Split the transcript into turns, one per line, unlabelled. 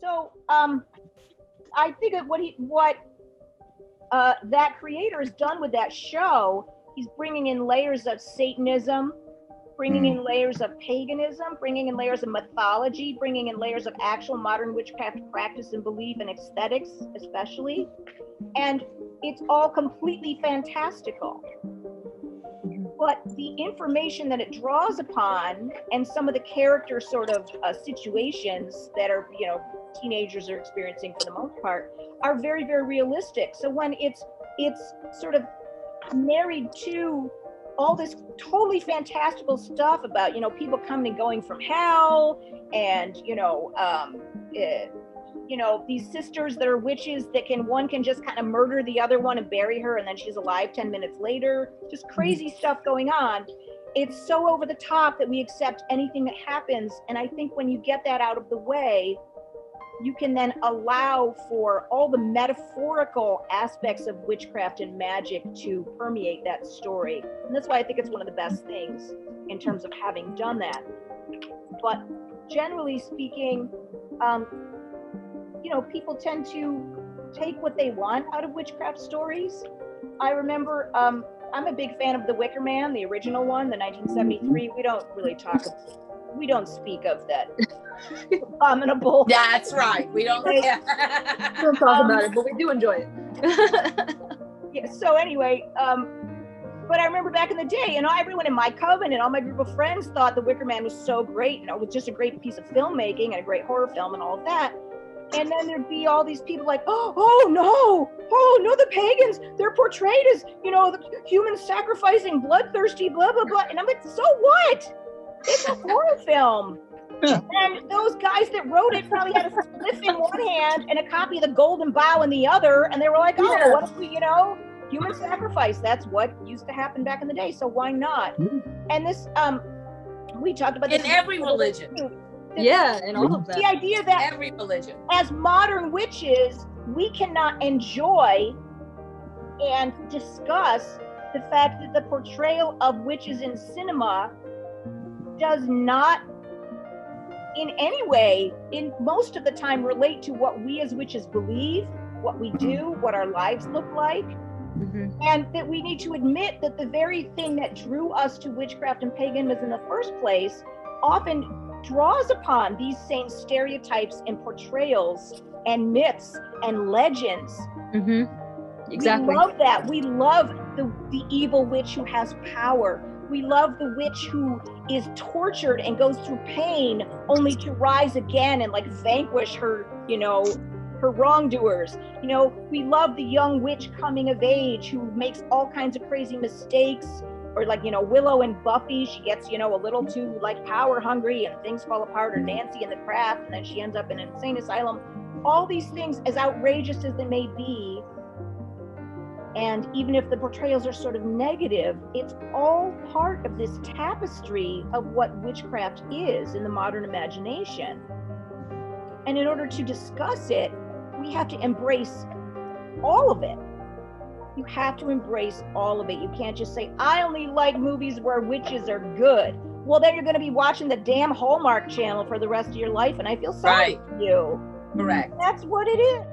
So I think of what that creator has done with that show. He's bringing in layers of Satanism, bringing in layers of paganism, bringing in layers of mythology, bringing in layers of actual modern witchcraft practice and belief and aesthetics, especially. And it's all completely fantastical. But the information that it draws upon and some of the character sort of situations that are, teenagers are experiencing for the most part are very, very realistic. So when it's sort of married to all this totally fantastical stuff about, people coming and going from hell and, these sisters that are witches that one can just kind of murder the other one and bury her and then she's alive 10 minutes later, just crazy stuff going on. It's so over the top that we accept anything that happens. And I think when you get that out of the way, you can then allow for all the metaphorical aspects of witchcraft and magic to permeate that story. And that's why I think it's one of the best things in terms of having done that. But generally speaking, people tend to take what they want out of witchcraft stories. I remember, I'm a big fan of The Wicker Man, the original one, the 1973. We don't speak of that abominable.
That's right. We don't
talk about it, but we do enjoy it.
Yeah, so anyway, but I remember back in the day, everyone in my coven and all my group of friends thought The Wicker Man was so great, it was just a great piece of filmmaking and a great horror film and all of that. And then there'd be all these people like, oh no, the pagans, they're portrayed as, the human sacrificing, bloodthirsty, blah, blah, blah. And I'm like, so what? It's a horror film. And those guys that wrote it probably had a spliff in one hand and a copy of The Golden Bough in the other. And they were like, what if we, human sacrifice, that's what used to happen back in the day. So why not? And this, we talked about this
in every religion.
And all of that.
The idea that
every religion,
as modern witches, we cannot enjoy and discuss the fact that the portrayal of witches in cinema does not in any way, in most of the time, relate to what we as witches believe, what we do, what our lives look like. And that we need to admit that the very thing that drew us to witchcraft and paganism in the first place often draws upon these same stereotypes and portrayals and myths and legends.
Exactly.
We love that. We love the evil witch who has power. We love the witch who is tortured and goes through pain only to rise again and vanquish her, her wrongdoers. We love the young witch coming of age who makes all kinds of crazy mistakes. Or Willow and Buffy, she gets, a little too power hungry and things fall apart, or Nancy in The Craft, and then she ends up in an insane asylum. All these things, as outrageous as they may be, and even if the portrayals are sort of negative, it's all part of this tapestry of what witchcraft is in the modern imagination. And in order to discuss it, we have to embrace all of it. You have to embrace all of it. You can't just say, I only like movies where witches are good. Well, then you're going to be watching the damn Hallmark Channel for the rest of your life, and I feel sorry for you.
Correct.
That's what it is.